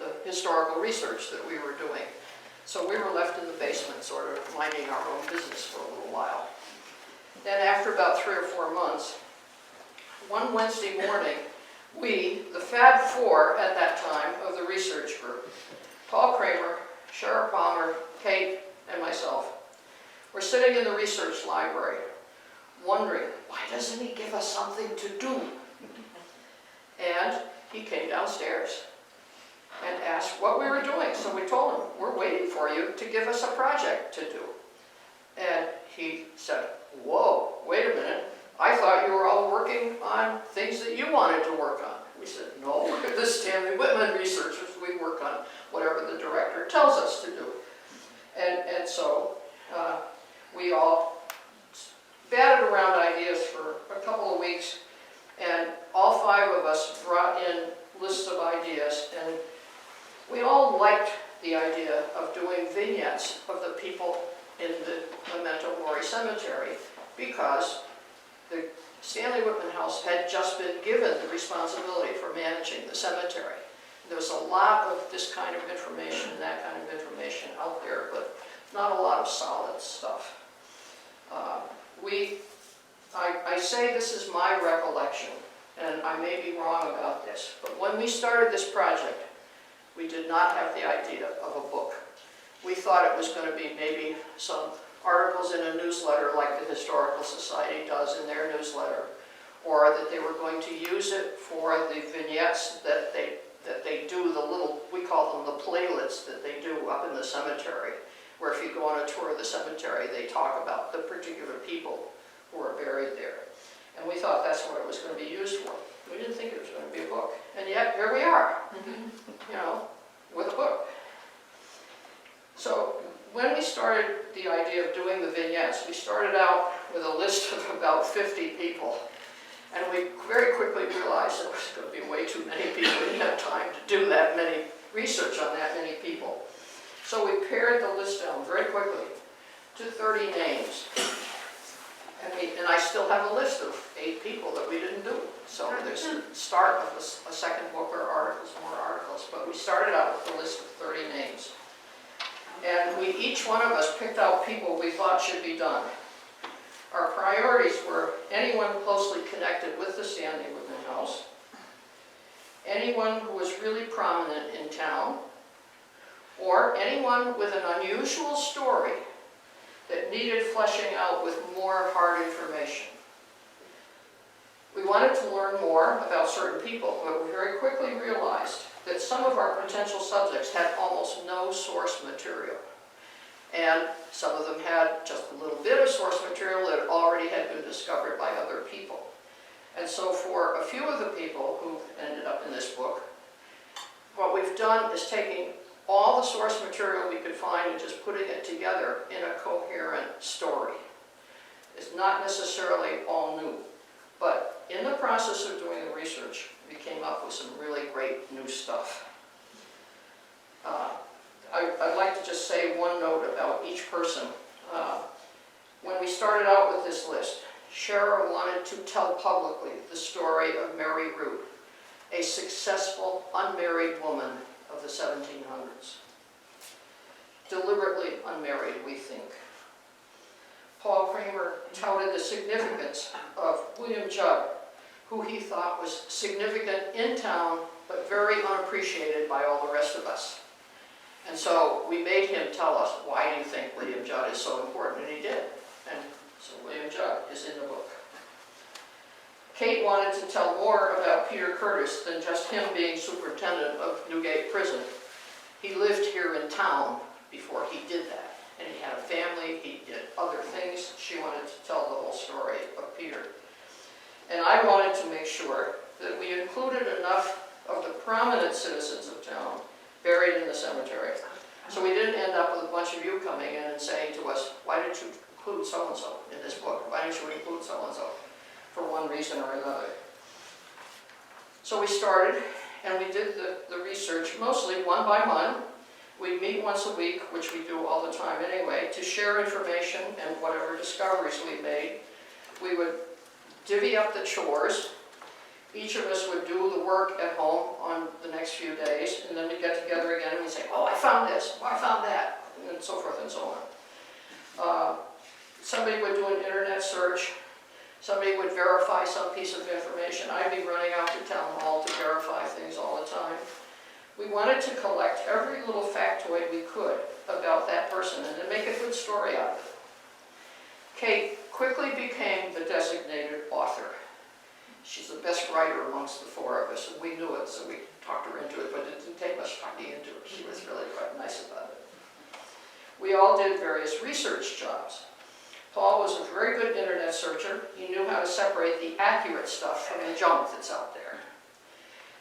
the historical research that we were doing. So we were left in the basement, sort of minding our own business for a little while. Then after about 3 or 4 months, one Wednesday morning, we, the Fab Four at that time of the research group, Paul Kramer, Cheryl Palmer, Kate, and myself, were sitting in the research library, wondering, why doesn't he give us something to do? And he came downstairs and asked what we were doing. So we told him, we're waiting for you to give us a project to do. And he said, whoa, wait a minute. I thought you were all working on things that you wanted to work on. We said, no, we're the Stanley-Whitman researchers. We work on whatever the director tells us to do. And so we all batted around ideas for a couple of weeks, and all 5 of us brought in lists of ideas, and we all liked the idea of doing vignettes of the people in the Memento Mori cemetery, because the Stanley-Whitman House had just been given the responsibility for managing the cemetery. There was a lot of this kind of information, that kind of information out there, but not a lot of solid stuff. I say this is my recollection, and I may be wrong about this, but when we started this project, we did not have the idea of a book. We thought it was going to be maybe some articles in a newsletter like the Historical Society does in their newsletter, or that they were going to use it for the vignettes that they do, the little, we call them the playlets that they do up in the cemetery, where if you go on a tour of the cemetery, they talk about the particular people who are buried there. And we thought that's what it was going to be used for. We didn't think it was going to be a book. And yet, here we are, you know, with a book. So when we started the idea of doing the vignettes, we started out with a list of about 50 people. And we very quickly realized that it was going to be way too many people. We didn't have time to do that many research on that many people. So we pared the list down very quickly to 30 names. And I still have a list of 8 people that we didn't do. So there's the start of a second book or articles, more articles. But we started out with a list of 30 names. And each one of us picked out people we thought should be done. Our priorities were anyone closely connected with the Stanley-Whitman House, anyone who was really prominent in town, or anyone with an unusual story that needed fleshing out with more hard information. We wanted to learn more about certain people, but we very quickly realized that some of our potential subjects had almost no source material. And some of them had just a little bit of source material that already had been discovered by other people. And so for a few of the people who ended up in this book, what we've done is taking all the source material we could find and just putting it together in a coherent story. It's not necessarily all new, but in the process of doing the research, we came up with some really great new stuff. I'd like to just say one note about each person. When we started out with this list, Cheryl wanted to tell publicly the story of Mary Root, a successful unmarried woman of the 1700s. Deliberately unmarried, we think. Paul Kramer touted the significance of William Judd, who he thought was significant in town, but very unappreciated by all the rest of us. And so we made him tell us, why do you think William Judd is so important? And he did. And so William Judd is in the book. Kate wanted to tell more about Peter Curtis than just him being superintendent of Newgate Prison. He lived here in town before he did that. And he had a family, he did other things. She wanted to tell the whole story of Peter. And I wanted to make sure that we included enough of the prominent citizens of town buried in the cemetery. So we didn't end up with a bunch of you coming in and saying to us, why didn't you include so-and-so in this book? Why didn't you include so-and-so? For one reason or another. So we started, and we did the research mostly one by one. We'd meet once a week, which we do all the time anyway, to share information and whatever discoveries we made. We would divvy up the chores. Each of us would do the work at home on the next few days, and then we'd get together again and we'd say, oh, I found this, oh, I found that, and so forth and so on. Somebody would do an internet search. Somebody would verify some piece of information. I'd be running out to town hall to verify things all the time. We wanted to collect every little factoid we could about that person and then make a good story out of it. Kate quickly became the designated author. She's the best writer amongst the four of us, and we knew it, so we talked her into it, but it didn't take much talking into it. She was really quite nice about it. We all did various research jobs. Paul was a very good internet searcher. He knew how to separate the accurate stuff from the junk that's out there.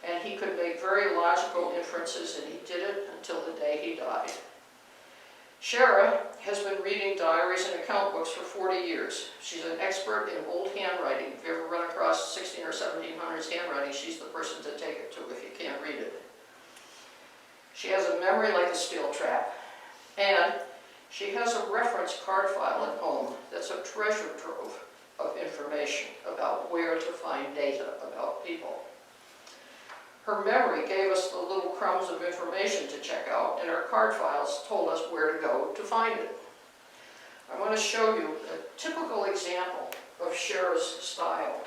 And he could make very logical inferences, and he did it until the day he died. Shara has been reading diaries and account books for 40 years. She's an expert in old handwriting. If you ever run across 16 or 1700s handwriting, she's the person to take it to if you can't read it. She has a memory like a steel trap. And she has a reference card file at home that's a treasure trove of information about where to find data about people. Her memory gave us the little crumbs of information to check out, and her card files told us where to go to find it. I want to show you a typical example of Shara's style.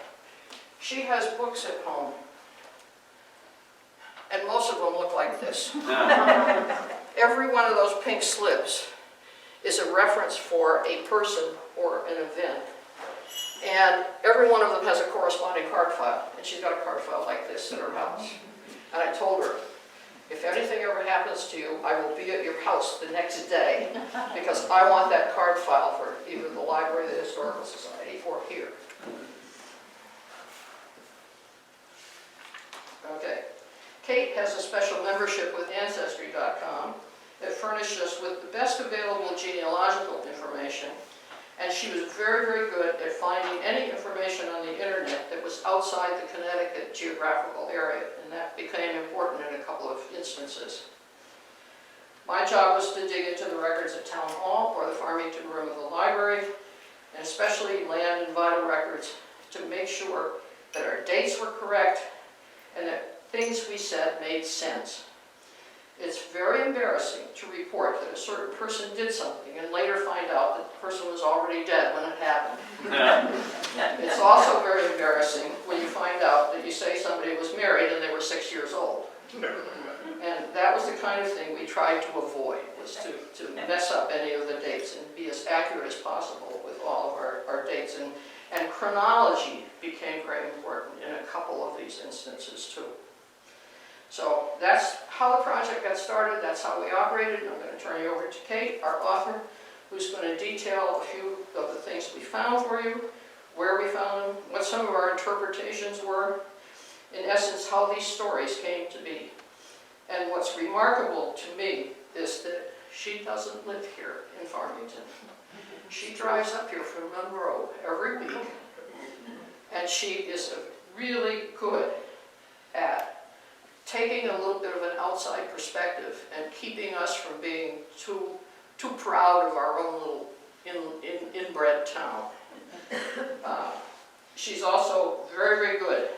She has books at home, and most of them look like this. Every one of those pink slips is a reference for a person or an event. And every one of them has a corresponding card file. And she's got a card file like this in her house. And I told her, if anything ever happens to you, I will be at your house the next day because I want that card file for either the library, the Historical Society, or here. Okay. Kate has a special membership with Ancestry.com that furnished us with the best available genealogical information, and she was very, very good at finding any information on the internet that was outside the Connecticut geographical area, and that became important in a couple of instances. My job was to dig into the records at Town Hall or the Farmington room of the library, and especially land and vital records, to make sure that our dates were correct and that things we said made sense. It's very embarrassing to report that a certain person did something and later find out that the person was already dead when it happened. It's also very embarrassing when you find out that you say somebody was married and they were 6 years old. And that was the kind of thing we tried to avoid, was to mess up any of the dates and be as accurate as possible with all of our dates. And chronology became very important in a couple of these instances too. So that's how the project got started, that's how we operated, and I'm going to turn you over to Kate, our author, who's going to detail a few of the things we found for you, where we found them, what some of our interpretations were, in essence, how these stories came to be. And what's remarkable to me is that she doesn't live here in Farmington. She drives up here from Monroe every week, and she is really good at taking a little bit of an outside perspective and keeping us from being too proud of our own little inbred town. She's also very, very good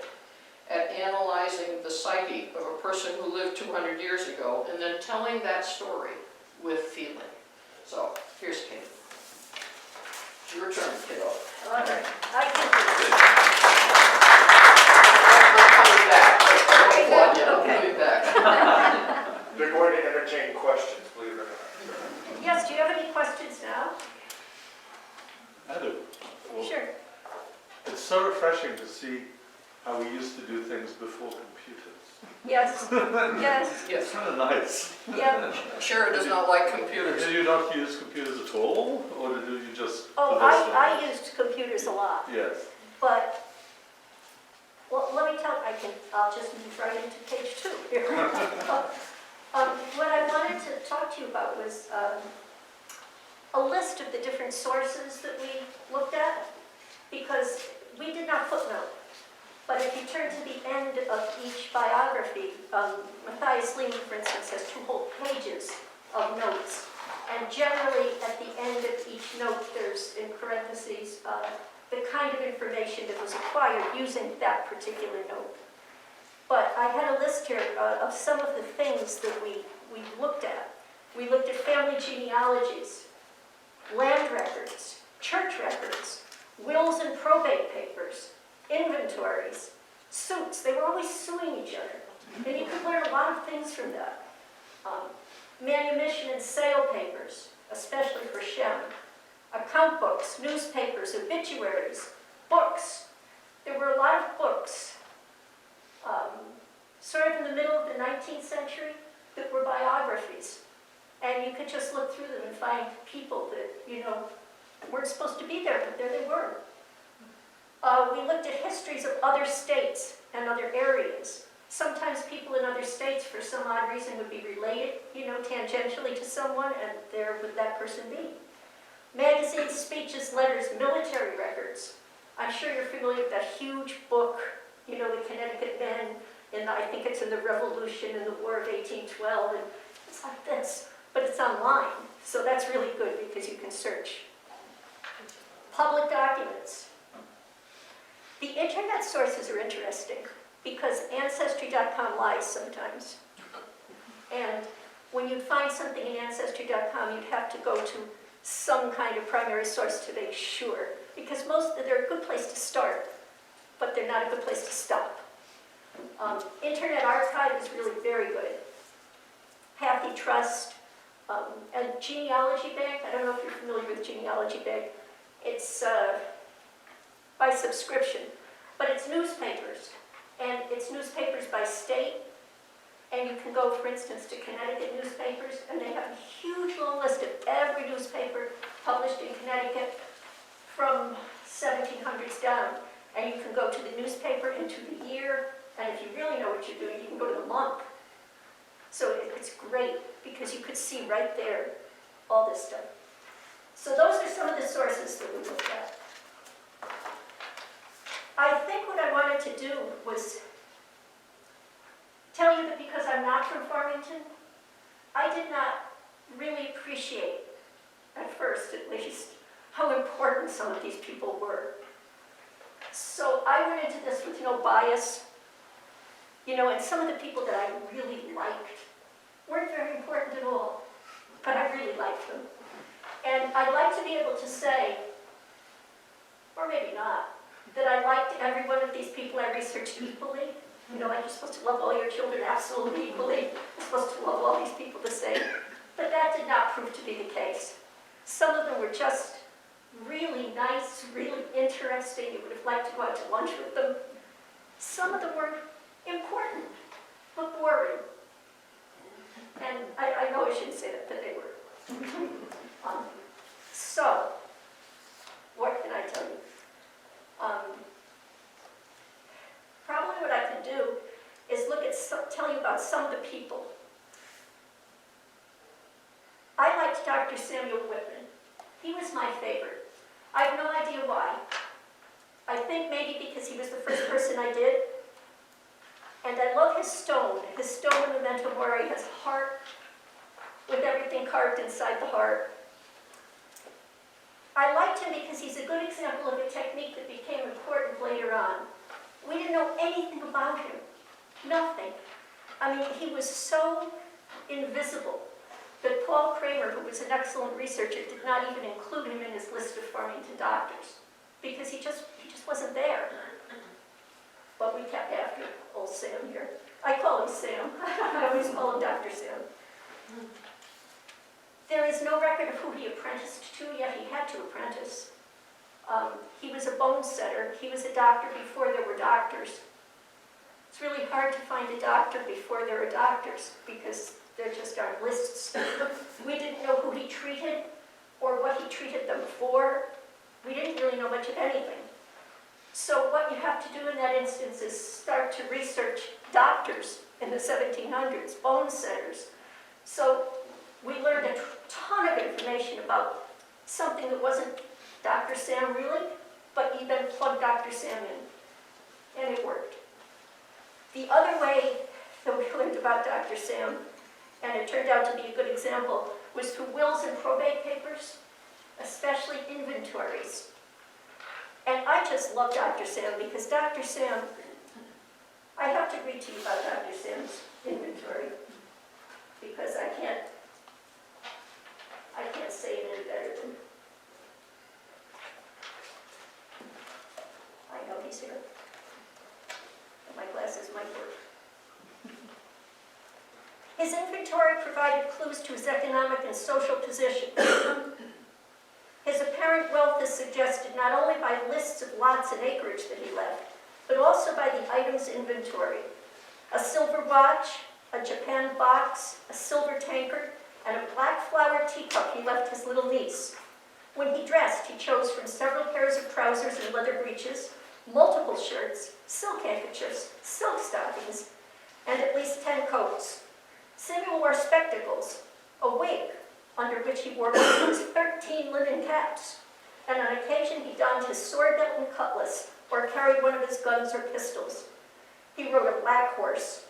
at analyzing the psyche of a person who lived 200 years ago and then telling that story with feeling. So, here's Kate. It's your turn, kiddo. All right. I can Coming back. Okay. Coming back. They're going to entertain questions, believe it or not. Yes, do you have any questions now? I do. Well, Sure. it's so refreshing to see how we used to do things before computers. Yes, yes, It's Yes. kind of nice. yeah. Shara does not like computers. Did you not use computers at all, or did you just? Oh, for this one? I used computers a lot, Yes. but, well, let me tell you, I'll just move right into page 2 here. What I wanted to talk to you about was a list of the different sources that we looked at, because we did not footnote. But if you turn to the end of each biography, Matthias Lehman, for instance, has 2 whole pages of notes And generally, at the end of each note, there's, in parentheses, the kind of information that was acquired using that particular note. But I had a list here of some of the things that we looked at. We looked at family genealogies, land records, church records, wills and probate papers, inventories, suits. They were always suing each other. And you could learn a lot of things from that. Manumission and sale papers, especially for Shem. Account books, newspapers, obituaries, books. There were a lot of books, sort of in the middle of the 19th century, that were biographies. And you could just look through them and find people that, you know, weren't supposed to be there, but there they were. We looked at histories of other states and other areas. Sometimes people in other states, for some odd reason, would be related, you know, tangentially to someone, and there would that person be. Magazines, speeches, letters, military records. I'm sure you're familiar with that huge book, you know, the Connecticut Men, and I think it's in the Revolution and the War of 1812, and it's like this, but it's online, so that's really good because you can search. Public documents. The internet sources are interesting because Ancestry.com lies sometimes. And when you'd find something in Ancestry.com, you'd have to go to some kind of primary source to make sure, because they're a good place to start, but they're not a good place to stop. Internet Archive is really very good. Pathy Trust, and Genealogy Bank. I don't know if you're familiar with Genealogy Bank. It's by subscription, but it's newspapers, and it's newspapers by state. And you can go, for instance, to Connecticut newspapers, and they have a huge long list of every newspaper published in Connecticut from 1700s down. And you can go to the newspaper and to the year, and if you really know what you're doing, you can go to the month. So it's great, because you could see right there all this stuff. So those are some of the sources that we looked at. I think what I wanted to do was tell you that because I'm not from Farmington, I did not really appreciate, at first at least, how important some of these people were. So I went into this with no bias, you know, and some of the people that I really liked weren't very important at all, but I really liked them. And I'd like to be able to say, or maybe not, that I liked every one of these people I researched equally. You know, like you're supposed to love all your children absolutely equally. You're supposed to love all these people the same. But that did not prove to be the case. Some of them were just really nice, really interesting. You would have liked to go out to lunch with them. Some of them were important, but boring. And I know I shouldn't say that, but they were. So, what can I tell you? Probably what I can do is tell you about some of the people. I liked Dr. Samuel Whitman. He was my favorite. I have no idea why. I think maybe because he was the first person I did. And I love his stone. His stone in Memento Mori has a heart with everything carved inside the heart. I liked him because he's a good example of a technique that became important later on. We didn't know anything about him. Nothing. I mean, he was so invisible that Paul Kramer, who was an excellent researcher, did not even include him in his list of Farmington doctors because he just wasn't there. But we kept after old Sam here. I call him Sam. I always call him Dr. Sam. There is no record of who he apprenticed to, yet he had to apprentice. He was a bone setter. He was a doctor before there were doctors. It's really hard to find a doctor before there are doctors because there just aren't lists. We didn't know who he treated or what he treated them for. We didn't really know much of anything. So what you have to do in that instance is start to research doctors in the 1700s, bone setters. So we learned a ton of information about something that wasn't Dr. Sam really, but you then plug Dr. Sam in, and it worked. The other way that we learned about Dr. Sam, and it turned out to be a good example, was through wills and probate papers, especially inventories. And I just love Dr. Sam because Dr. Sam, I have to read to you about Dr. Sam's inventory because I can't say it any better than, I know he's here. My glasses might work. His inventory provided clues to his economic and social position. His apparent wealth is suggested not only by lists of lots and acreage that he left, but also by the items inventory. A silver watch, a Japan box, a silver tankard, and a black flowered teacup he left his little niece. When he dressed, he chose from several pairs of trousers and leather breeches, multiple shirts, silk handkerchiefs, silk stockings, and at least 10 coats. Samuel wore spectacles, a wig, under which he wore 13 linen caps, and on occasion he donned his sword belt and cutlass, or carried one of his guns or pistols. He rode a black horse.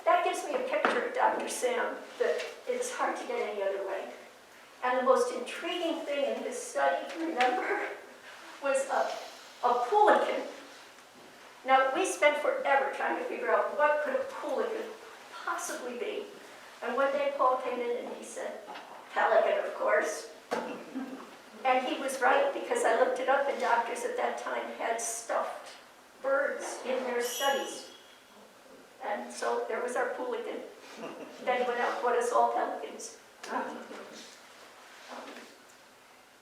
That gives me a picture of Dr. Sam that it's hard to get any other way. And the most intriguing thing in his study, remember, was a poolican. Now, we spent forever trying to figure out what could a poolican possibly be. And one day Paul came in and he said, pelican, of course. And he was right, because I looked it up, and doctors at that time had stuffed birds in their studies. And so there was our poolican. Then he went out and bought us all pelicans.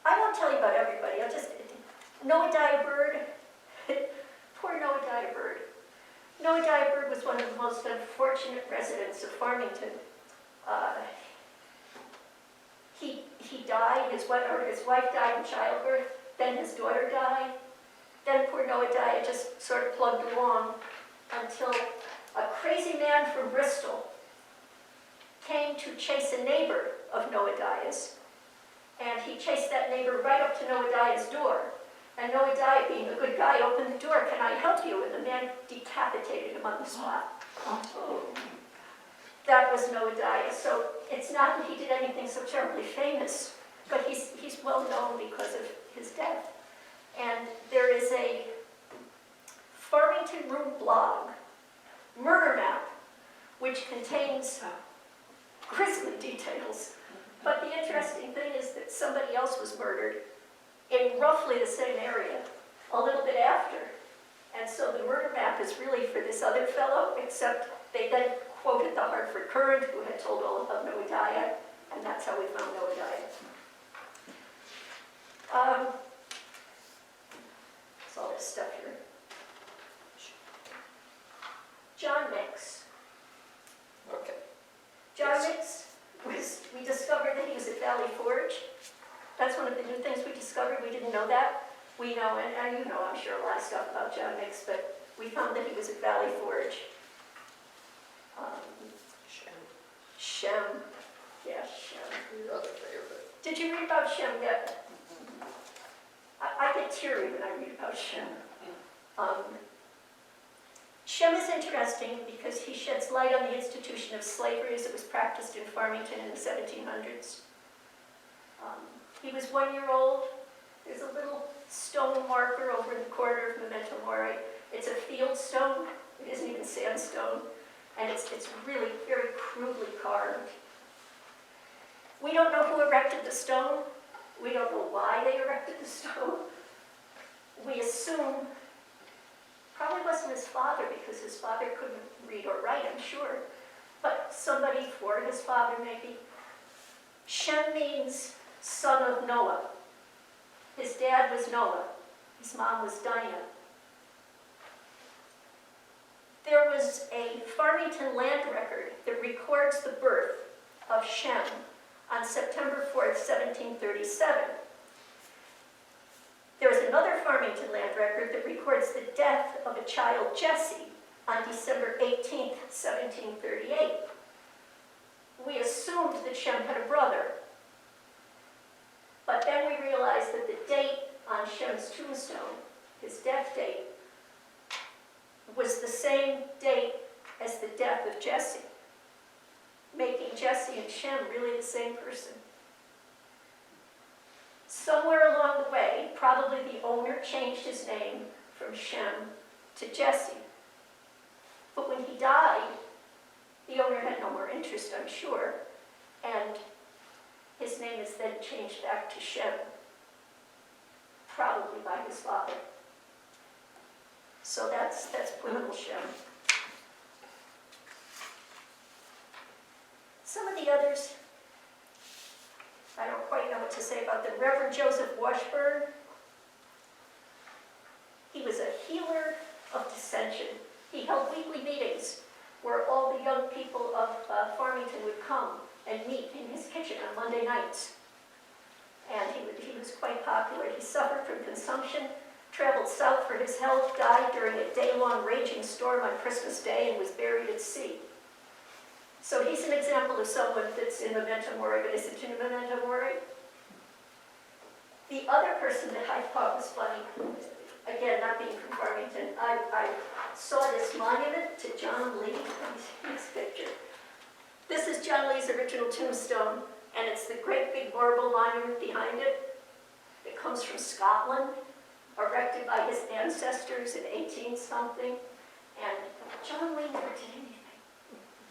I won't tell you about everybody. I'll just, Noadiah Bird. Poor Noadiah Bird. Noadiah Bird was one of the most unfortunate residents of Farmington. He died, his wife died in childbirth, then his daughter died. Then poor Noadiah just sort of plugged along until a crazy man from Bristol came to chase a neighbor of Noadiah's. And he chased that neighbor right up to Noadiah's door. And Noadiah, being a good guy, opened the door. "Can I help you?" And the man decapitated him on the spot. That was Noadiah. So it's not that he did anything so terribly famous, but he's well known because of his death. And there is a Farmington Room blog, murder map, which contains grisly details. But the interesting thing is that somebody else was murdered in roughly the same area, a little bit after. And so the murder map is really for this other fellow, except they then quoted the Hartford Courant, who had told all about Noadiah, and that's how we found Noadiah. That's all this stuff here. John Mix. Okay. John Mix we discovered that he was at Valley Forge. That's one of the new things we discovered. We didn't know that. We know, and you know, I'm sure, a lot of stuff about John Mix, but we found that he was at Valley Forge. Shem. Yeah, Shem. Your other favorite. Did you read about Shem yet? I get teary when I read about Shem. Shem is interesting because he sheds light on the institution of slavery as it was practiced in Farmington in the 1700s. He was 1 year old. There's a little stone marker over in the corner of Memento Mori. It's a field stone. It isn't even sandstone. And it's really very crudely carved. We don't know who erected the stone. We don't know why they erected the stone. We assume probably wasn't his father, because his father couldn't read or write, I'm sure. But somebody for his father, maybe. Shem means son of Noah. His dad was Noah. His mom was Dinah. There was a Farmington land record that records the birth of Shem on September 4th, 1737. There was another Farmington land record that records the death of a child, Jesse, on December 18th, 1738. We assumed that Shem had a brother, but then we realized that the date on Shem's tombstone, his death date, was the same date as the death of Jesse. making Jesse and Shem really the same person. Somewhere along the way, probably the owner changed his name from Shem to Jesse. But when he died, the owner had no more interest, I'm sure, and his name is then changed back to Shem, probably by his father. So that's political Shem. Some of the others, I don't quite know what to say about them. Reverend Joseph Washburn, he was a healer of dissension. He held weekly meetings where all the young people of Farmington would come and meet in his kitchen on Monday nights. And he was quite popular. He suffered from consumption, traveled south for his health, died during a day-long raging storm on Christmas Day, and was buried at sea. So he's an example of someone that's in Memento Mori, but is it in Memento Mori? The other person that I thought was funny, again, not being from Farmington, I saw this monument to John Lee. This picture. This is John Lee's original tombstone, and it's the great big marble monument behind it. It comes from Scotland, erected by his ancestors in 18-something, and John Lee never did anything.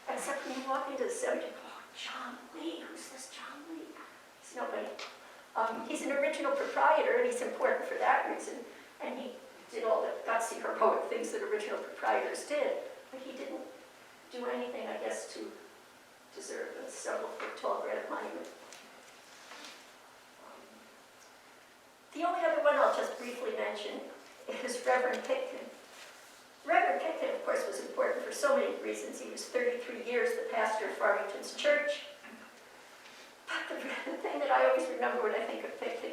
Except when you walk into the cemetery, oh, John Lee, who's this John Lee? He's nobody. He's an original proprietor, and he's important for that reason. And he did all the gutsy, heroic things that original proprietors did. But he didn't do anything, I guess, to deserve a several-foot-tall granite monument. The only other one I'll just briefly mention is Reverend Pitkin. Reverend Pitkin, of course, was important for so many reasons. He was 33 years the pastor of Farmington's church. But the thing that I always remember when I think of Pitkin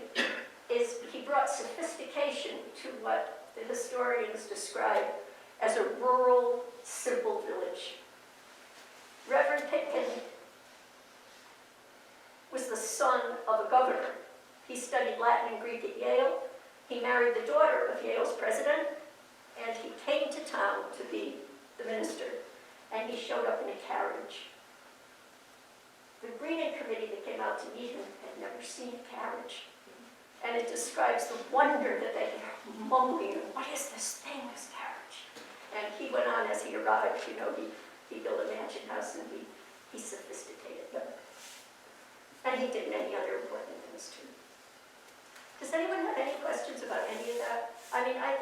is he brought sophistication to what the historians describe as a rural, simple village. Reverend Pitkin was the son of a governor. He studied Latin and Greek at Yale. He married the daughter of Yale's president, and he came to town to be the minister, and he showed up in a carriage. The breeding committee that came out to meet him had never seen a carriage, and it describes the wonder that they hear mumbling, what is this thing, this carriage? And he went on as he arrived, he built a mansion house, and he sophisticated them. And he did many other important things too. Does anyone have any questions about any of that? I mean, I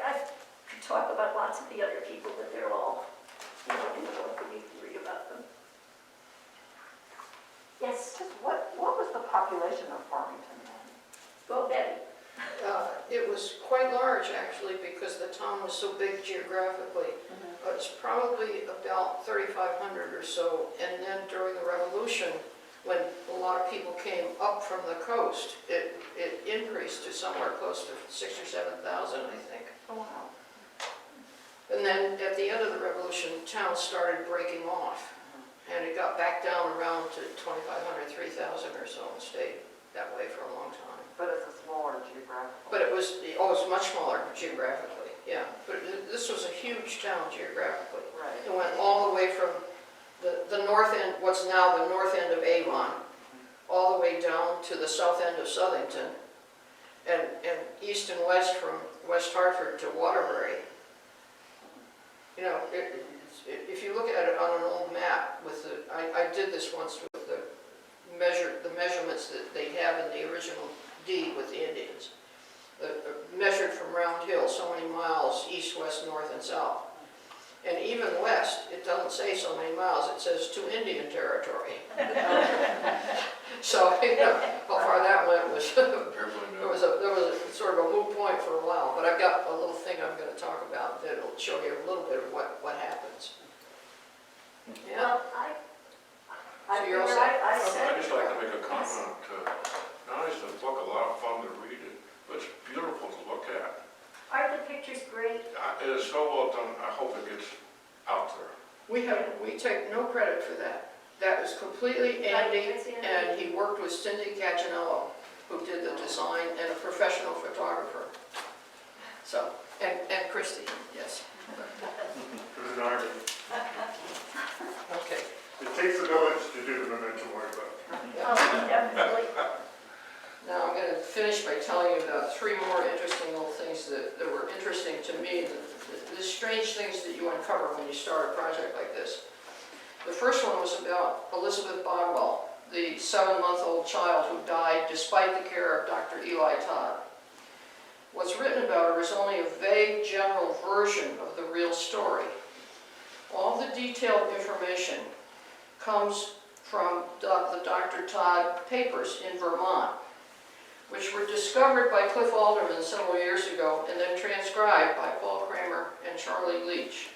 could talk about lots of the other people, but they're all, in the book, and you can read about them. Yes? What was the population of Farmington then? Go, Betty. It was quite large, actually, because the town was so big geographically. It's probably about 3,500 or so, and then during the Revolution, when a lot of people came up from the coast, it increased to somewhere close to 6,000 or 7,000, I think. Oh, wow. And then at the end of the Revolution, towns started breaking off, and it got back down around to 2,500, 3,000 or so, and stayed that way for a long time. But it's a smaller geographical. But it was much smaller geographically, yeah. But this was a huge town geographically. Right. It went all the way from the north end, what's now the north end of Avon, all the way down to the south end of Southington, and east and west from West Hartford to Waterbury. You know, if you look at it on an old map, with I did this once with the measurements that they have in the original deed with the Indians. Measured from Round Hill, so many miles east, west, north, and south. And even west, it doesn't say so many miles, it says to Indian territory. So, how far that went was, there was a sort of a moot point for a while, but I've got a little thing I'm going to talk about that'll show you a little bit of what happens. Yeah. Well, So you're all set? I I'd just like to make a comment. Not only is the book a lot of fun to read it, but it's beautiful to look at. Are the pictures great? It is so well done. I hope it gets out there. We take no credit for that. That was completely Andy, and he worked with Cindy Caginello, who did the design, and a professional photographer. So, and Christy, yes. It was an art. Okay. It takes a village to do finish by telling you about 3 more interesting little things that were interesting to me, the strange things that you uncover when you start a project like this. The first one was about Elizabeth Bodwell, the 7-month-old child who died despite the care of Dr. Eli Todd. What's written about her is only a vague general version of the real story. All the detailed information comes from the Dr. Todd papers in Vermont, which were discovered by Cliff Alderman several years ago and then transcribed by Paul Kramer and Charlie Leach.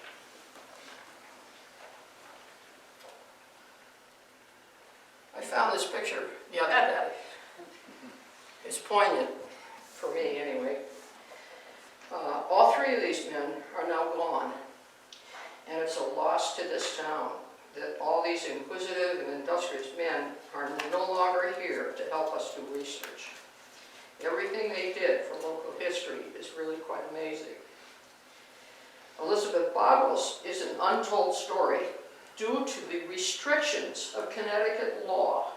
I found this picture the other day. It's poignant, for me anyway. All 3 of these men are now gone, and it's a loss to this town that all these inquisitive and industrious men are no longer here to help us do research. Everything they did for local history is really quite amazing. Elizabeth Bodwell's is an untold story due to the restrictions of Connecticut law,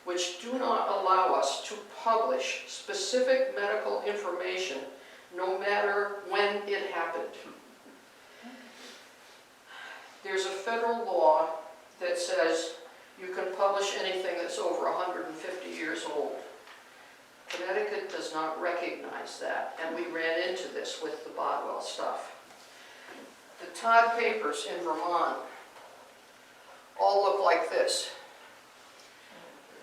which do not allow us to publish specific medical information no matter when it happened. There's a federal law that says you can publish anything that's over 150 years old. Connecticut does not recognize that, and we ran into this with the Bodwell stuff. The Todd papers in Vermont all look like this,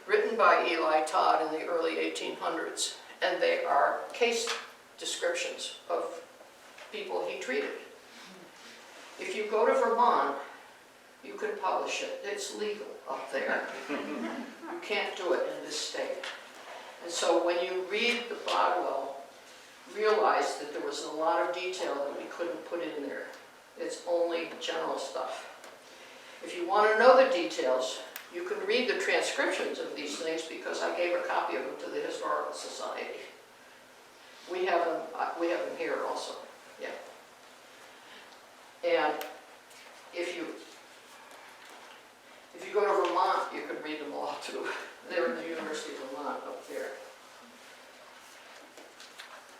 written by Eli Todd in the early 1800s, and they are case descriptions of people he treated. If you go to Vermont, you can publish it. It's legal up there. You can't do it in this state. And so when you read the Bodwell, realize that there was a lot of detail that we couldn't put in there. It's only general stuff. If you want to know the details, you can read the transcriptions of these things because I gave a copy of them to the Historical Society. We have them here also, yeah. And if you go to Vermont, you can read them all too. They're in the University of Vermont up there.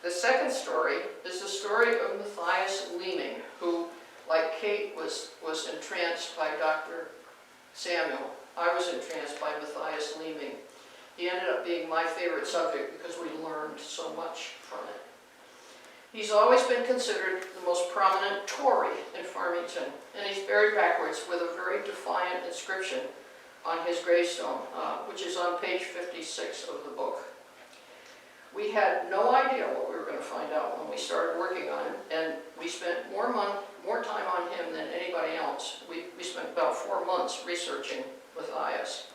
The second story is the story of Matthias Leeming, who, like Kate, was entranced by Dr. Samuel. I was entranced by Matthias Leeming. He ended up being my favorite subject because we learned so much from it. He's always been considered the most prominent Tory in Farmington, and he's buried backwards with a very defiant inscription on his gravestone, which is on page 56 of the book. We had no idea what we were going to find out when we started working on it, and we spent more time on him than anybody else. We spent about 4 months researching Matthias.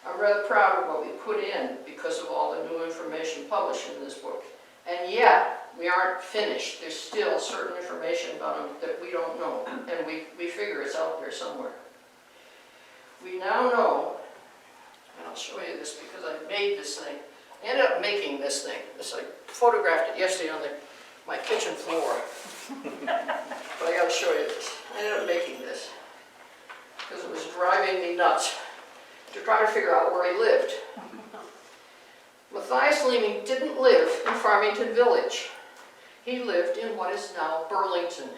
I'm rather proud of what we put in because of all the new information published in this book. And yet, we aren't finished. There's still certain information about him that we don't know, and we figure it's out there somewhere. We now know, and I'll show you this because I made this thing. I ended up making this thing. I photographed it yesterday on my kitchen floor. But I got to show you this. I ended up making this because it was driving me nuts to try to figure out where he lived. Matthias Leeming didn't live in Farmington Village. He lived in what is now Burlington.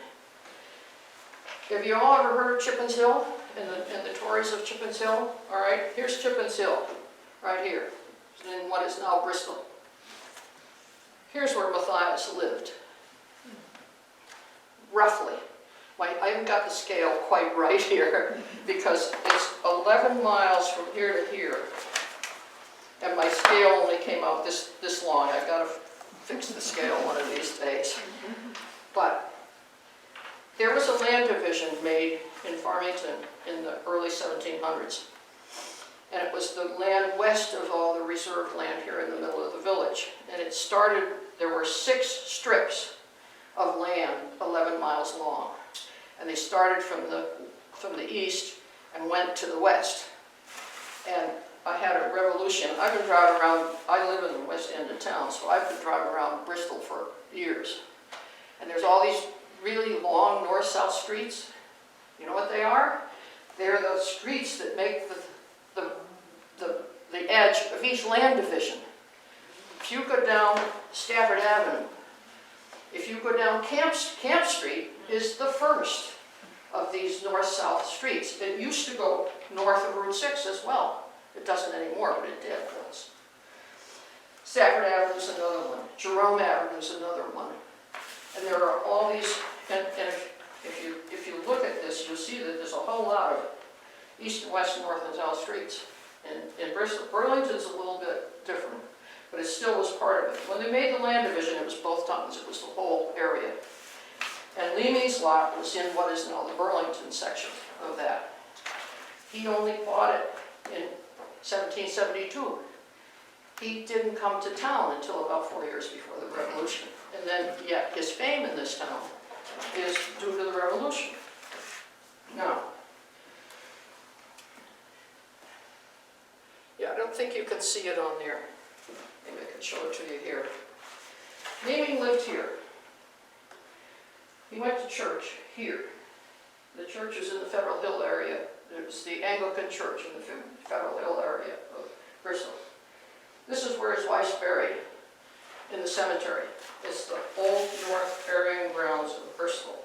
Have you all ever heard of Chippens Hill and the Tories of Chippens Hill? All right, here's Chippens Hill, right here, in what is now Bristol. Here's where Matthias lived, roughly. I haven't got the scale quite right here because it's 11 miles from here to here. And my scale only came out this long. I've got to fix the scale one of these days. But there was a land division made in Farmington in the early 1700s. And it was the land west of all the reserved land here in the middle of the village. And it started, there were 6 strips of land 11 miles long. And they started from the east and went to the west. And I had a revolution. I've been driving around, I live in the west end of town, so I've been driving around Bristol for years. And there's all these really long north-south streets. You know what they are? They're the streets that make the edge of each land division. If you go down Stafford Avenue, if you go down Camp Street is the first of these north-south streets. It used to go north of Route 6 as well. It doesn't anymore, but it did once. Stafford Avenue is another one. Jerome Avenue is another one. And there are all these, and if you look at this, you'll see that there's a whole lot of east and west, north and south streets. In Bristol, Burlington's a little bit different, but it still was part of it. When they made the land division, it was both towns, it was the whole area. And Leamy's lot was in what is now the Burlington section of that. He only bought it in 1772. He didn't come to town until about 4 years before the Revolution. And then, yet, his fame in this town is due to the Revolution. Now, yeah, I don't think you can see it on there. Maybe I can show it to you here. Leamy lived here. He went to church here. The church is in the Federal Hill area. There's the Anglican church in the Federal Hill area of Bristol. This is where his wife's buried, in the cemetery. It's the Old North Burying Grounds of Bristol.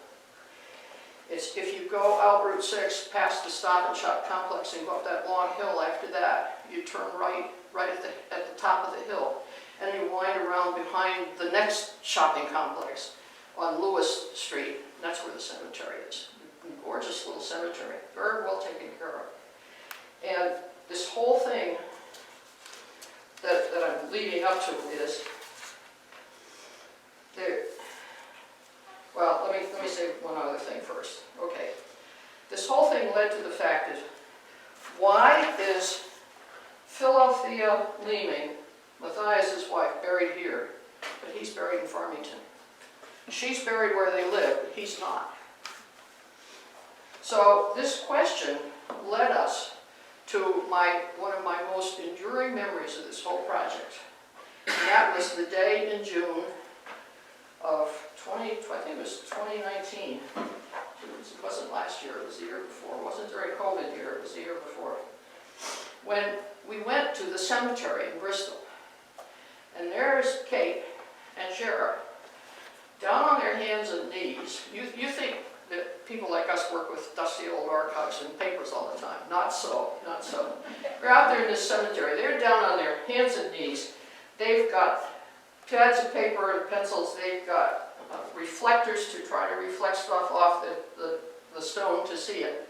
It's, if you go out Route 6 past the Stop and Shop complex and go up that long hill after that, you turn right at the top of the hill, and you wind around behind the next shopping complex on Lewis Street. And that's where the cemetery is. A gorgeous little cemetery, very well taken care of. And this whole thing that I'm leading up to is there. Well, let me say one other thing first. Okay, this whole thing led to the fact that why is Philothea Leaming, Matthias's wife, buried here, but he's buried in Farmington? She's buried where they live, but he's not. So this question led us to one of my most enduring memories of this whole project. And that was the day in June of I think it was 2019. It wasn't last year, it was the year before. It wasn't during COVID year, it was the year before. When we went to the cemetery in Bristol, and there's Kate and Shara down on their hands and knees. You think that people like us work with dusty old archives and papers all the time. Not so, not so. They're out there in this cemetery. They're down on their hands and knees. They've got pads of paper and pencils. They've got reflectors to try to reflect stuff off the stone to see it.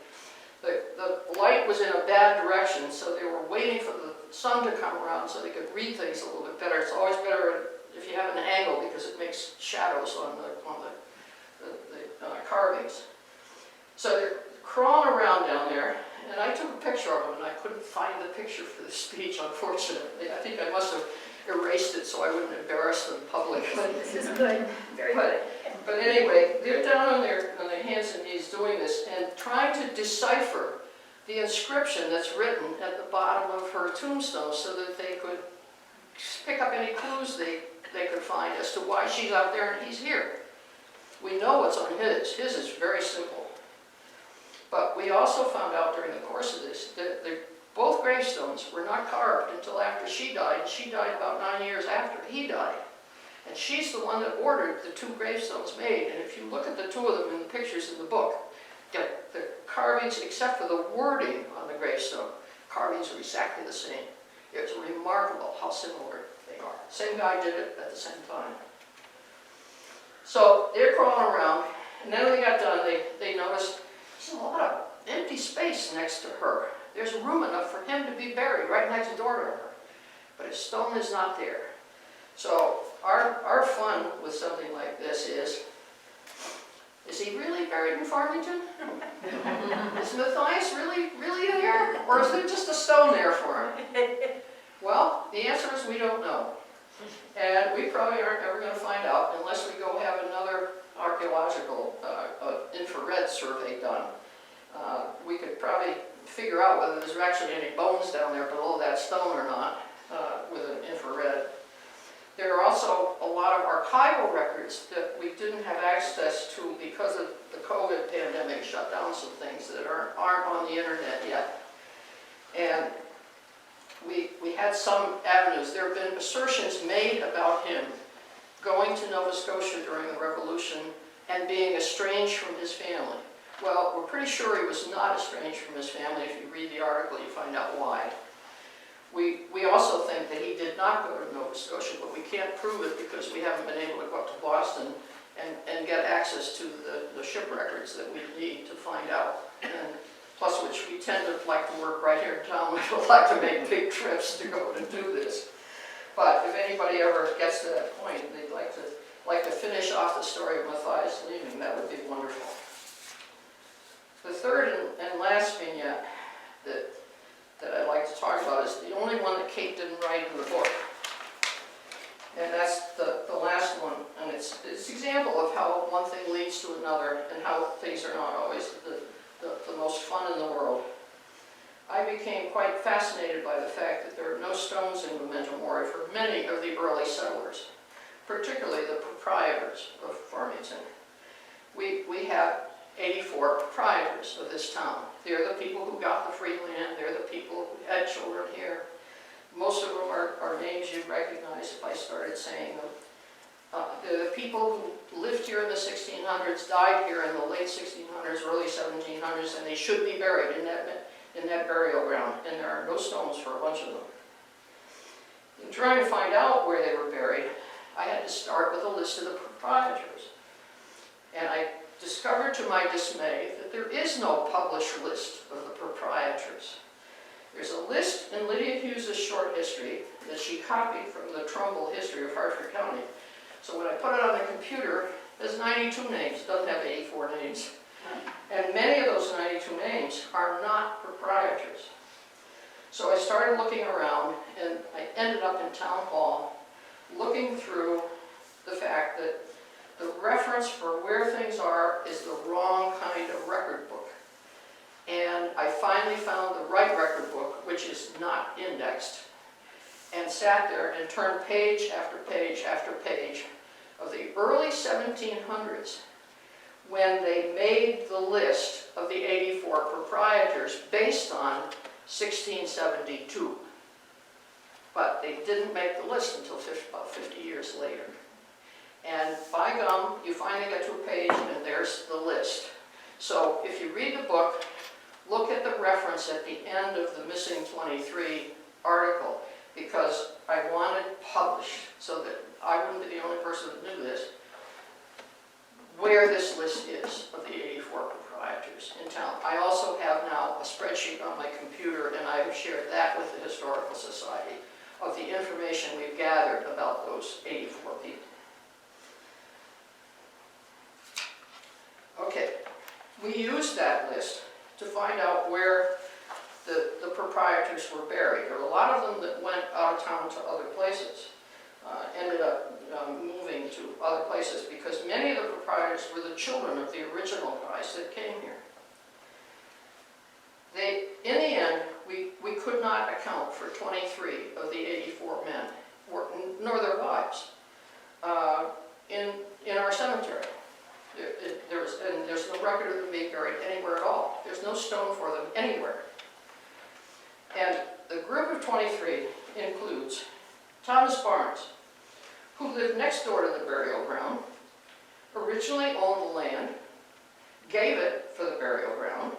The light was in a bad direction, so they were waiting for the sun to come around so they could read things a little bit better. It's always better if you have an angle because it makes shadows on the carvings. So they're crawling around down there, and I took a picture of them, and I couldn't find the picture for the speech, unfortunately. I think I must have erased it so I wouldn't embarrass them publicly. This is good, very good. But anyway, they're down on their hands and knees doing this and trying to decipher the inscription that's written at the bottom of her tombstone so that they could pick up any clues they could find as to why she's out there and he's here. We know what's on his. His is very simple. But we also found out during the course of this that both gravestones were not carved until after she died. She died about 9 years after he died. And she's the one that ordered the two gravestones made. And if you look at the two of them in the pictures in the book, the carvings, except for the wording on the gravestone, carvings are exactly the same. It's remarkable how similar they are. Same guy did it at the same time. So they're crawling around, and then when they got done, they noticed there's a lot of empty space next to her. There's room enough for him to be buried right next door to her. But his stone is not there. So our fun with something like this is he really buried in Farmington? Is Matthias really there? Or is there just a stone there for him? Well, the answer is we don't know. And we probably aren't ever going to find out unless we go have another archaeological infrared survey done. We could probably figure out whether there's actually any bones down there below that stone or not with an infrared. There are also a lot of archival records that we didn't have access to because of the COVID pandemic shut down some things that aren't on the internet yet. And we had some avenues. There have been assertions made about him going to Nova Scotia during the Revolution and being estranged from his family. Well, we're pretty sure he was not estranged from his family. If you read the article, you find out why. We also think that he did not go to Nova Scotia, but we can't prove it because we haven't been able to go up to Boston and get access to the ship records that we need to find out. And plus which we tend to like to work right here in town. We don't like to make big trips to go to do this. But if anybody ever gets to that point, they'd like to finish off the story of Matthias leaving, that would be wonderful. The third and last vignette that I'd like to talk about is the only one that Kate didn't write in the book. And that's the last one. And it's an example of how one thing leads to another and how things are not always the most fun in the world. I became quite fascinated by the fact that there are no stones in Memento Mori for many of the early settlers, particularly the proprietors of Farmington. We have 84 proprietors of this town. They're the people who got the free land. They're the people who had children here. Most of them are names you'd recognize if I started saying them. They're the people who lived here in the 1600s, died here in the late 1600s, early 1700s, and they should be buried in that burial ground, and there are no stones for a bunch of them. In trying to find out where they were buried, I had to start with a list of the proprietors. And I discovered to my dismay that there is no published list of the proprietors. There's a list in Lydia Hughes' short history that she copied from the Trumbull history of Hartford County. So when I put it on the computer, there's 92 names, it doesn't have 84 names. And many of those 92 names are not proprietors. So I started looking around, and I ended up in Town Hall looking through the fact that the reference for where things are is the wrong kind of record book. And I finally found the right record book, which is not indexed, and sat there and turned page after page after page of the early 1700s when they made the list of the 84 proprietors based on 1672. But they didn't make the list until about 50 years later. And by gum, you finally get to a page and there's the list. So if you read the book, look at the reference at the end of the Missing 23 article, because I wanted published so that I wouldn't be the only person that knew this, where this list is of the 84 proprietors in town. I also have now a spreadsheet on my computer, and I have shared that with the Historical Society of the information we've gathered about those 84 people. Okay, we used that list to find out where the proprietors were buried. There were a lot of them that went out of town to other places, ended up moving to other places, because many of the proprietors were the children of the original guys that came here. In the end, we could not account for 23 of the 84 men, nor their wives, in our cemetery. There's no record of them being buried anywhere at all. There's no stone for them anywhere. And the group of 23 includes Thomas Barnes, who lived next door to the burial ground, originally owned the land, gave it for the burial ground,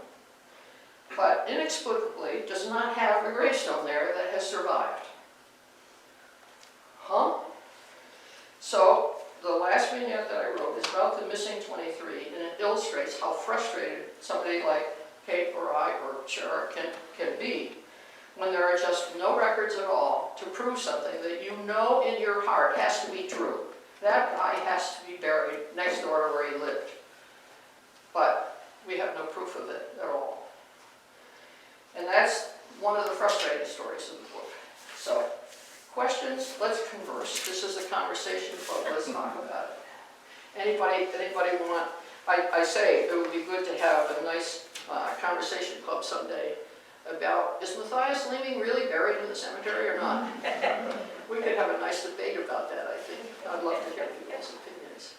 but inexplicably does not have a gravestone there that has survived. Huh? So the last vignette that I wrote is about the Missing 23, and it illustrates how frustrated somebody like Kate or I or Shara can be when there are just no records at all to prove something that you know in your heart has to be true. That guy has to be buried next door to where he lived. But we have no proof of it at all. And that's one of the frustrating stories of the book. So, questions? Let's converse. This is a conversation club. Let's talk about it. Anybody want? I say it would be good to have a nice conversation club someday about, is Matthias leaving really buried in the cemetery or not? We could have a nice debate about that, I think. I'd love to hear people's opinions.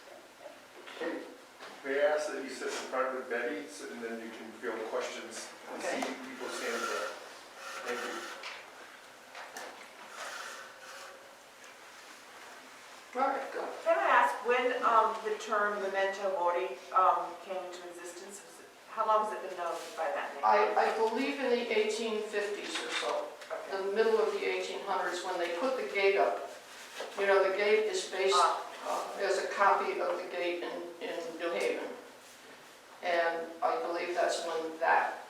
May I ask that you sit in front with Betty, and then you can field questions and Okay. see people's hands up. Thank you. when the term Memento Mori came into existence, how long has it been known by that name? I believe in the 1850s or so, the middle of the 1800s, when they put the gate up. You know, the gate is based, as a copy of the gate in New Haven. And I believe that's when that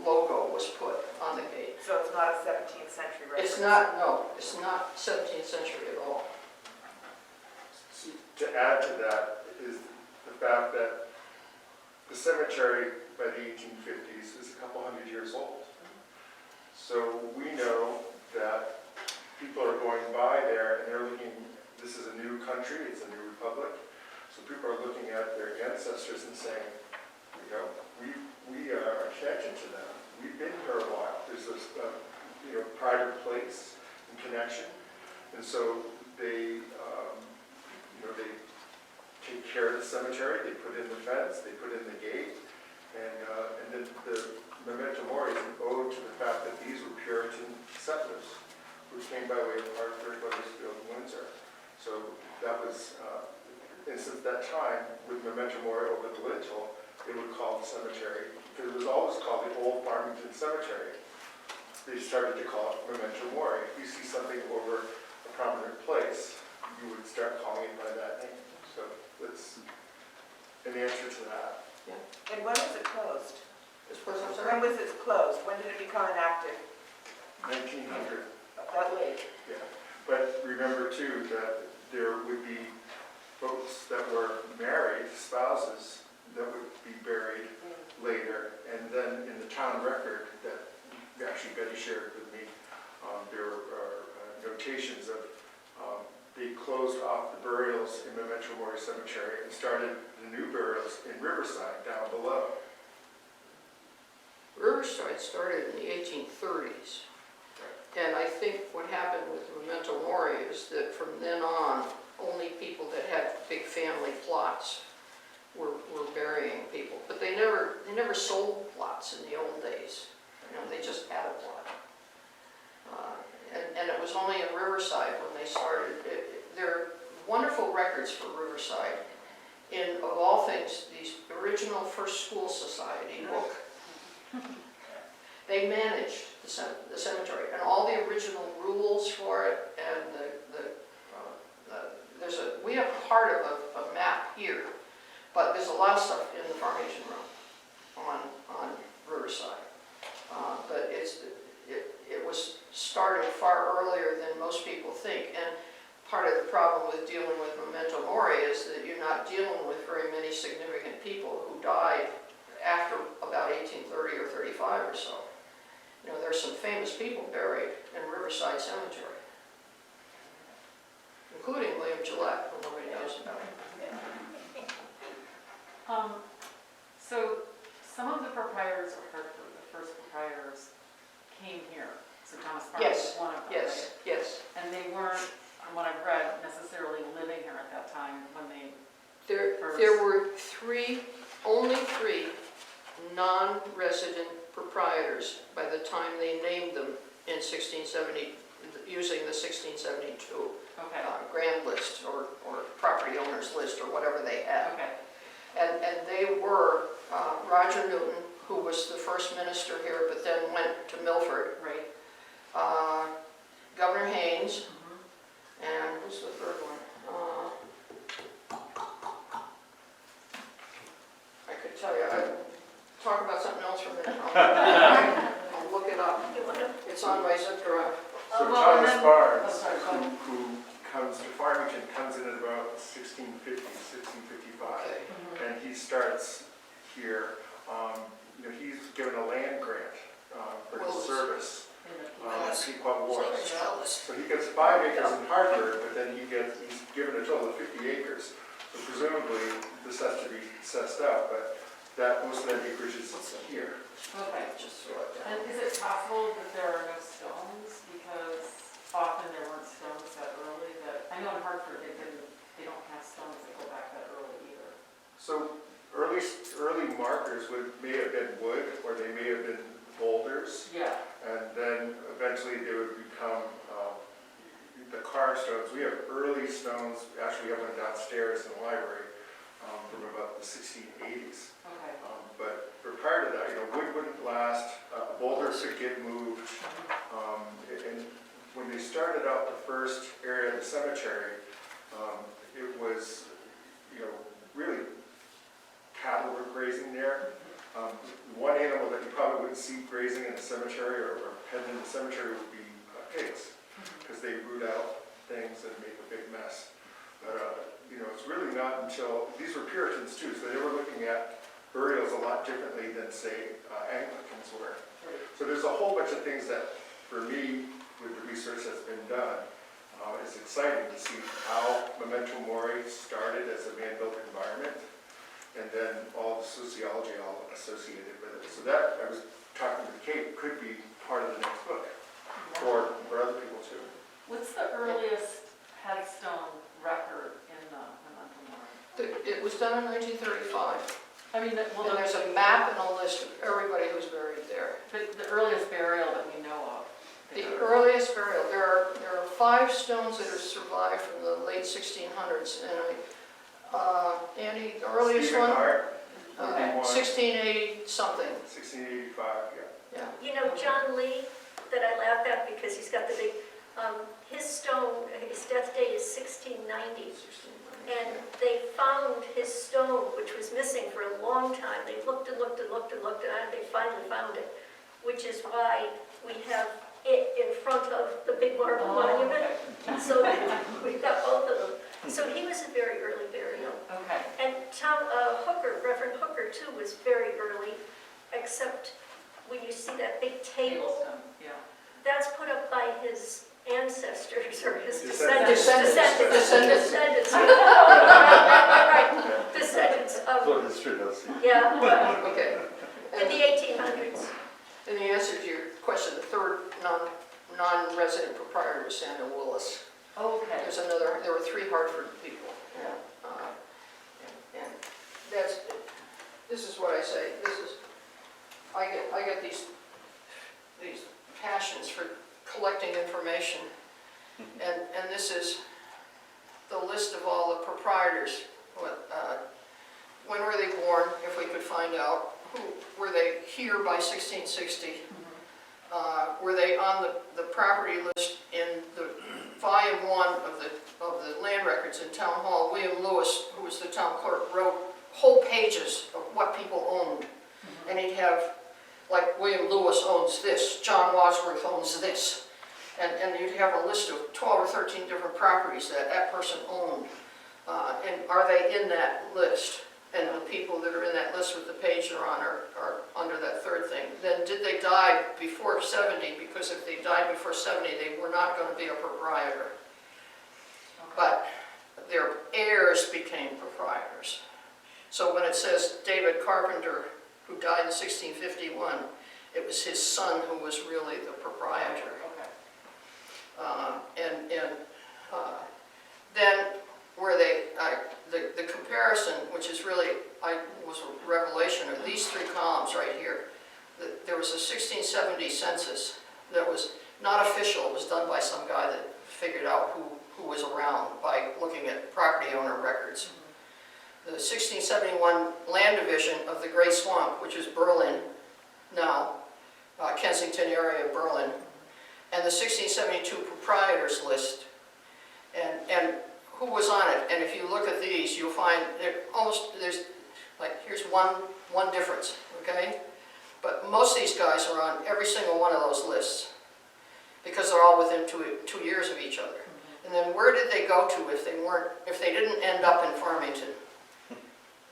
logo was put on the gate. So it's not a 17th century reference? It's not, no, it's not 17th century at all. To add to that is the fact that the cemetery by the 1850s is a couple hundred years old. So we know that people are going by there and they're looking, this is a new country, it's a new republic. So people are looking at their ancestors and saying, you know, we are connected to them. We've been here a while. There's this pride of place and connection. And so they, they take care of the cemetery, they put in the fence, they put in the gate, and then the Memento Mori is an ode to the fact that these were Puritan settlers who came by way of Hartford, Wethersfield, and Windsor. So that was, and since that time, with Memento Mori over the lintel, they would call the cemetery, because it was always called the Old Farmington Cemetery. They started to call it Memento Mori. If you see something over a prominent place, you would start calling it by that name. So that's an answer to that. And when was it closed? This was, I'm sorry? When was it closed? When did it become inactive? 1900. That late? Yeah. But remember too that there would be folks that were married, spouses, that would be buried later. And then in the town record that actually Betty shared with me, there are notations of they closed off the burials in Memento Mori Cemetery and started the new burials in Riverside down below. Riverside started in the 1830s. And I think what happened with Memento Mori is that from then on, only people that had big family plots were burying people. But they never sold plots in the old days. You know, they just had a plot. And it was only in Riverside when they started. There are wonderful records for Riverside. Of all things, the original First School Society book, they managed the cemetery, and all the original rules for it, and we have part of a map here, but there's a lot of stuff in the Farmington room on Riverside. But it was started far earlier than most people think, and part of the problem with dealing with Memento Mori is that you're not dealing with very many significant people who died after about 1830 or 35 or so. You know, there's some famous people buried in Riverside Cemetery, including William Gillette, who nobody knows about. So some of the proprietors of Hartford, the first proprietors, came here. So Thomas Farmer was one of them, Yes, right? yes. And they weren't, from what I've read, necessarily living here at that time when they There were only three non-resident proprietors by the time they named them in 1670, using the 1672 grand list or property owners list or whatever they had. Okay. And they were Roger Newton, who was the first minister here, but then went to Milford. Right. Governor Haynes, and who's the third one? I could tell you, I'd talk about something else for a minute. I'll look it up. It's on my zip drive. So well, Thomas then- Barnes, sorry, go ahead. who comes to Farmington, comes in at about 1650, 1655. Okay. And he starts here. He's given a land grant for his Willis. service. Willis. Pequot Wars. Jealous. So he gets 5 acres in Hartford, but then he's given a total of 50 acres. So presumably, this has to be assessed out, but most of that acreage is here. Okay. Just throw it And down. is it possible that there are no stones? Because often there weren't stones that early. I know in Hartford they don't have stones that go back that early either. So early markers may have been wood, or they may have been boulders, Yeah. and then eventually they would become the car stones. We have early stones. Actually, we have one down downstairs in the library from about the 1680s. Okay. But prior to that, wood wouldn't last, boulders could get moved. And when they started out the first area of the cemetery, it was, really cattle were grazing there. One animal that you probably wouldn't see grazing in the cemetery or heading in the cemetery would be pigs, because they root out things and make a big mess. But, it's really not until, these were Puritans too, so they were looking at burials a lot differently than, say, Anglicans were. So there's a whole bunch of things that, for me, with the research that's been done, it's exciting to see how Memento Mori started as a man-built environment, and then all the sociology all associated with it. So that, I was talking to Kate, could be part of the next book, or other people too. What's the earliest headstone record in the Memento Mori? It was done in 1935. I mean, And there's a map and a list of everybody who's buried there. but the earliest burial that we know of. The earliest burial, there are 5 stones that have survived from the late 1600s, and Andy, the earliest Stephen one, Hart, 1680 something, 1685, yeah. yeah. John Lee, that I laugh at because he's got the big, his stone, his death date is 1690. And they found his stone, which was missing for a long time. They looked and looked and looked and looked, and they finally found it, which is why we have it in front of the big marble monument. So we've got both of them. So he was a very early burial. Okay. And Hooker, Reverend Hooker too, was very early, except when you see that big table, Tablestone, yeah. that's put up by his ancestors or his Descendants. descendants. Right, descendants of, So history does. yeah, Okay. in the 1800s. And the answer to your question, the third non-resident proprietor was Samuel Willis. Okay. There were 3 Hartford people. Yeah. And this is what I say. I get these passions for collecting information, and this is the list of all the proprietors. When were they born, if we could find out? Were they here by 1660? Were they on the property list in the volume 1 of the land records in Town Hall? William Lewis, who was the town clerk, wrote whole pages of what people owned. And he'd have, like, William Lewis owns this, John Wadsworth owns this. And you'd have a list of 12 or 13 different properties that person owned. And are they in that list? And the people that are in that list with the page they're on are under that third thing. Then did they die before 70? Because if they died before 70, they were not going to be a proprietor. But their heirs became proprietors. So when it says David Carpenter, who died in 1651, it was his son who was really the proprietor. Okay. Then where the comparison, which is really, was a revelation of these 3 columns right here. There was a 1670 census that was not official. It was done by some guy that figured out who was around by looking at property owner records. The 1671 land division of the Great Swamp, which is Berlin now, Kensington area of Berlin, and the 1672 proprietors list, and who was on it. And if you look at these, you'll find there's here's one difference, okay? But most of these guys are on every single one of those lists because they're all within 2 years of each other. And then where did they go to if they didn't end up in Farmington?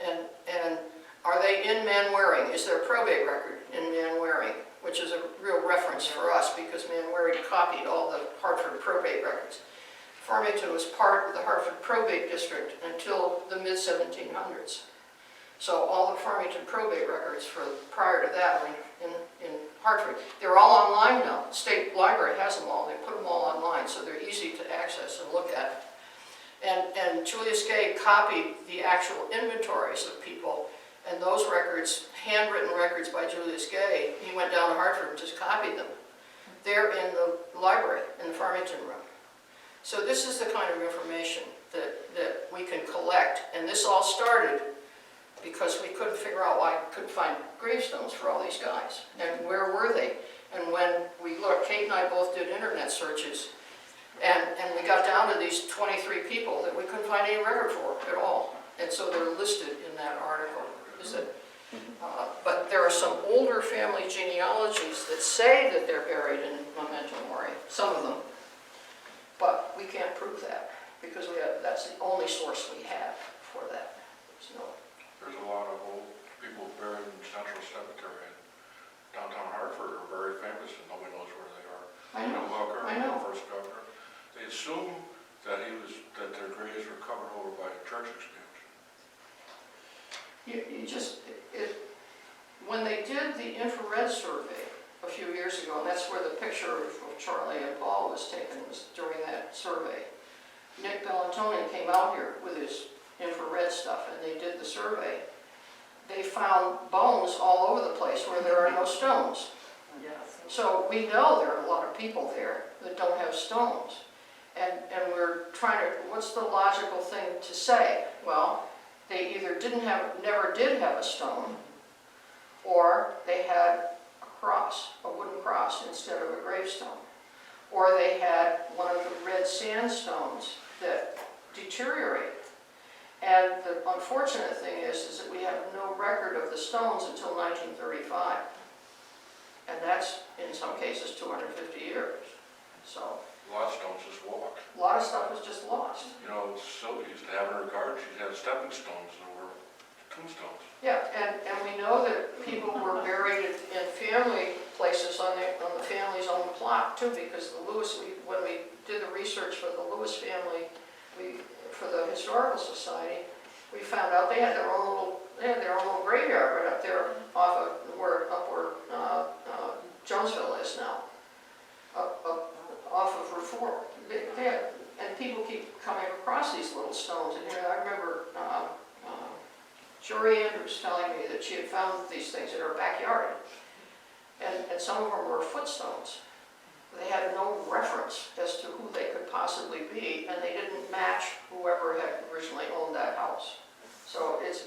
And are they in Manwaring? Is there a probate record in Manwaring? Which is a real reference for us because Manwaring copied all the Hartford probate records. Farmington was part of the Hartford probate district until the mid-1700s. So all the Farmington probate records prior to that are in Hartford. They're all online now. The State Library has them all. They put them all online, so they're easy to access and look at. And Julius Gay copied the actual inventories of people, and those records, handwritten records by Julius Gay, he went down to Hartford and just copied them. They're in the library, in the Farmington room. So this is the kind of information that we can collect this all started because we couldn't figure out why we couldn't find gravestones for all these guys. And where were they? And when we looked, Kate and I both did internet searches, and we got down to these 23 people that we couldn't find any record for at all. And so they're listed in that article. But there are some older family genealogies that say that they're buried in Memento Mori, some of them. But we can't prove that because that's the only source we have for that. There's a lot of old people buried in Central Cemetery in downtown Hartford are very famous and nobody knows where they are. I know, Walker, I know. the first governor, they assume that their graves were covered over by a church expansion. When they did the infrared survey a few years ago, and that's where the picture of Charlie and Paul was taken, was during that survey. Nick Bellantoni came out here with his infrared stuff, and they did the survey. They found bones all over the place where there are no stones. Yes. So we know there are a lot of people there that don't have stones. And we're trying to, what's the logical thing to say? Well, they either never did have a stone, or they had a cross, a wooden cross instead of a gravestone. Or they had one of the red sandstones that deteriorate. And the unfortunate thing is that we have no record of the stones until 1935. And that's, in some cases, 250 years. So A lot of stones just walked. a lot of stuff was just lost. You know, Sylvia used to have in her garden, she'd have stepping stones that were tombstones. Yeah, and we know that people were buried in family places on the family's own plot too, because the Lewis, when we did the research for the Lewis family, for the Historical Society, we found out they had their own little graveyard right up there off of where Jonesville is now, off of Route 4. And people keep coming across these little stones. And here, I remember Jory Andrews telling me that she had found these things in her backyard, and some of them were footstones. They had no reference as to who they could possibly be, and they didn't match whoever had originally owned that house. So it's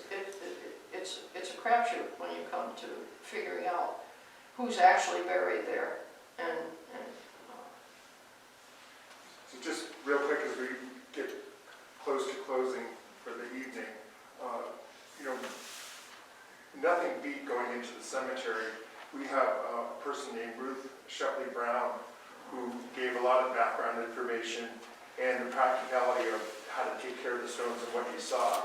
a crapshoot when you come to figuring out who's actually buried there. So just real quick as we get close to closing for the evening, nothing beat going into the cemetery. We have a person named Ruth Shepley Brown who gave a lot of background information and the practicality of how to take care of the stones and what you saw.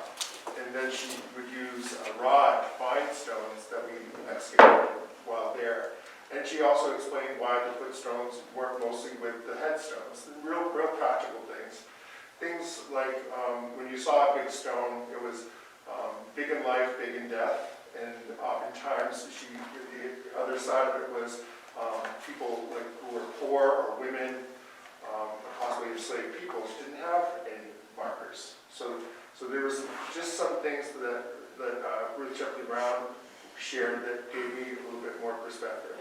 And then she would use a rod to find stones that we excavated while there. And she also explained why the footstones weren't mostly with the headstones, real practical things. Things like when you saw a big stone, it was big in life, big in death. And oftentimes, the other side of it was people who were poor or women, possibly enslaved peoples, didn't have any markers. So there was just some things that Ruth Shepley Brown shared that gave me a little bit more perspective.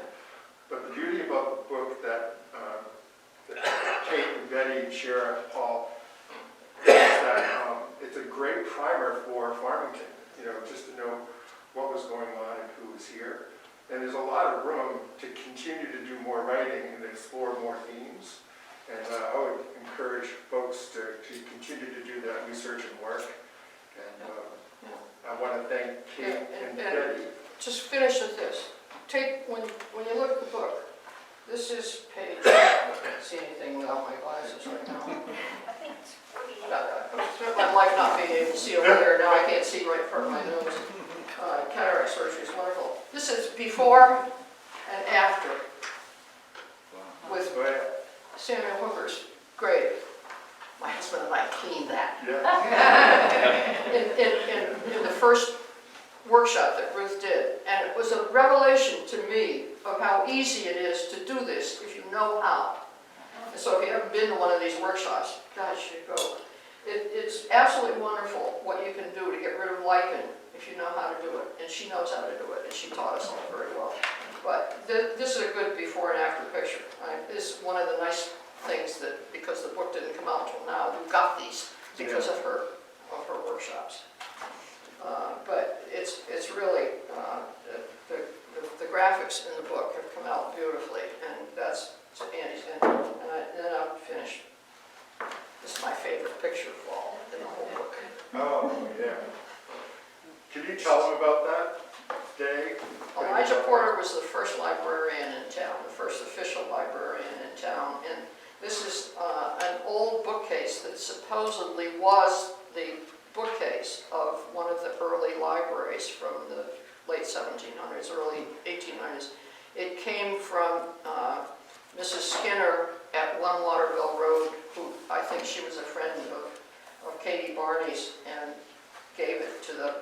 But the beauty about the book that Kate and Betty and Shara and Paul is that it's a great primer for Farmington, just to know what was going on and who was here. And there's a lot of room to continue to do more writing and explore more themes. And I would encourage folks to continue to do that research and work. And I want to thank Kate and Betty. Just finish with this. When you look at the book, this is page, I can't see anything without my glasses right now. I think it's 48. My wife not being able to see over there, now I can't see right in front of my nose. Cataract surgery is wonderful. This is before and after with Samuel Hooker's grave. My husband and I cleaned that. Yeah. In the first workshop that Ruth did. And it was a revelation to me of how easy it is to do this if you know how. And so if you haven't been to one of these workshops, gosh, you should go. It's absolutely wonderful what you can do to get rid of lichen if you know how to do it. And she knows how to do it, and she taught us all very well. But this is a good before and after picture. This is one of the nice things that, because the book didn't come out until now, we've got these because of her workshops. graphics in the book have come out beautifully, and that's Andy's, and then I'm finished. This is my favorite picture of all in the whole book. Oh, yeah. Can you tell them about that day? Elijah Porter was the first librarian in town, the first official librarian in town, and this is an old bookcase that supposedly was the bookcase of one of the early libraries from the late 1700s, early 1800s. It came from Mrs. Skinner at One Waterville Road, who I think she was a friend of Katie Barney's, and gave it to the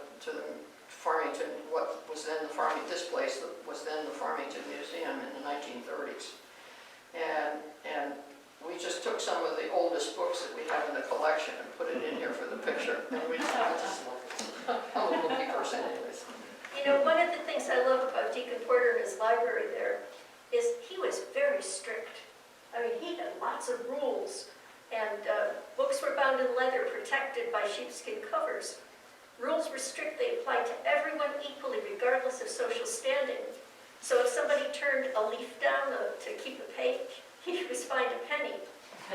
Farmington, what was then the Farmington, this place that was then the Farmington Museum in the 1930s. And we just took some of the oldest books that we have in the collection and put it in here for the picture. And I'm a bookie person anyways. You know, one of the things I love about Deacon Porter and his library there is he was very strict. I mean, he had lots of rules, and books were bound in leather, protected by sheepskin covers. Rules were strict, they applied to everyone equally, regardless of social standing. So if somebody turned a leaf down to keep a page, he was fined a penny.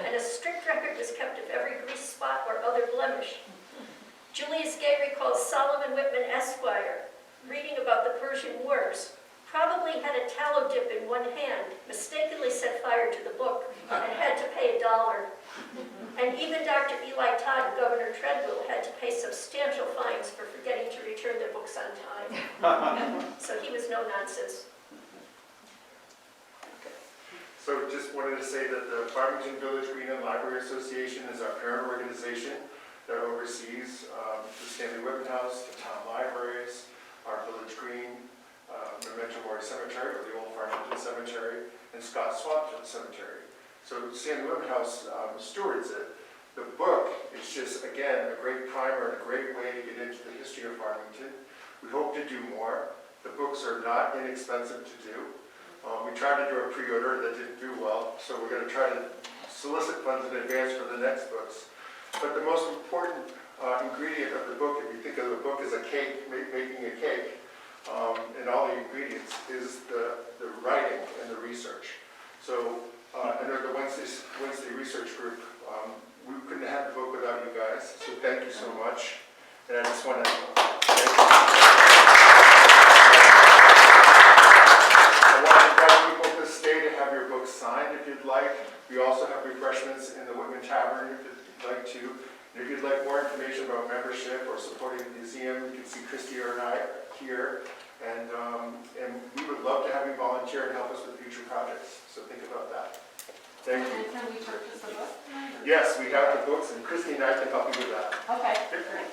And a strict record was kept of every grease spot or other blemish. Julius Gay recalls Solomon Whitman Esquire, reading about the Persian Wars, probably had a tallow dip in one hand, mistakenly set fire to the book, and had to pay $1. And even Dr. Eli Todd and Governor Treadwell had to pay substantial fines for forgetting to return their books on time. So he was no nonsense. So just wanted to say that the Farmington Village Green and Library Association is our parent organization that oversees the Stanley-Whitman House, the town libraries, our Village Green, Memento Mori Cemetery, or the old Farmington Cemetery, and Scott Swampton Cemetery. So Stanley-Whitman House stewards it. The book is just, again, a great primer and a great way to get into the history of Farmington. We hope to do more. The books are not inexpensive to do. We tried to do a pre-order that didn't do well, so we're going to try to solicit funds in advance for the next books. But the most important ingredient of the book, if you think of the book as a cake, making a cake, and all the ingredients, is the writing and the research. So, and they're the Wednesday Research Group. We couldn't have the book without you guys, so thank you so much. And I just want to thank you. I want to invite people to stay to have your books signed if you'd like. We also have refreshments in the Whitman Tavern if you'd like to. And if you'd like more information about membership or supporting the museum, you can see Christy or I here. And we would love to have you volunteer and help us with future projects. So think about that. Thank you. And can we purchase a book tonight? Yes, we have the books, and Christy and I can help you with that. Okay, great.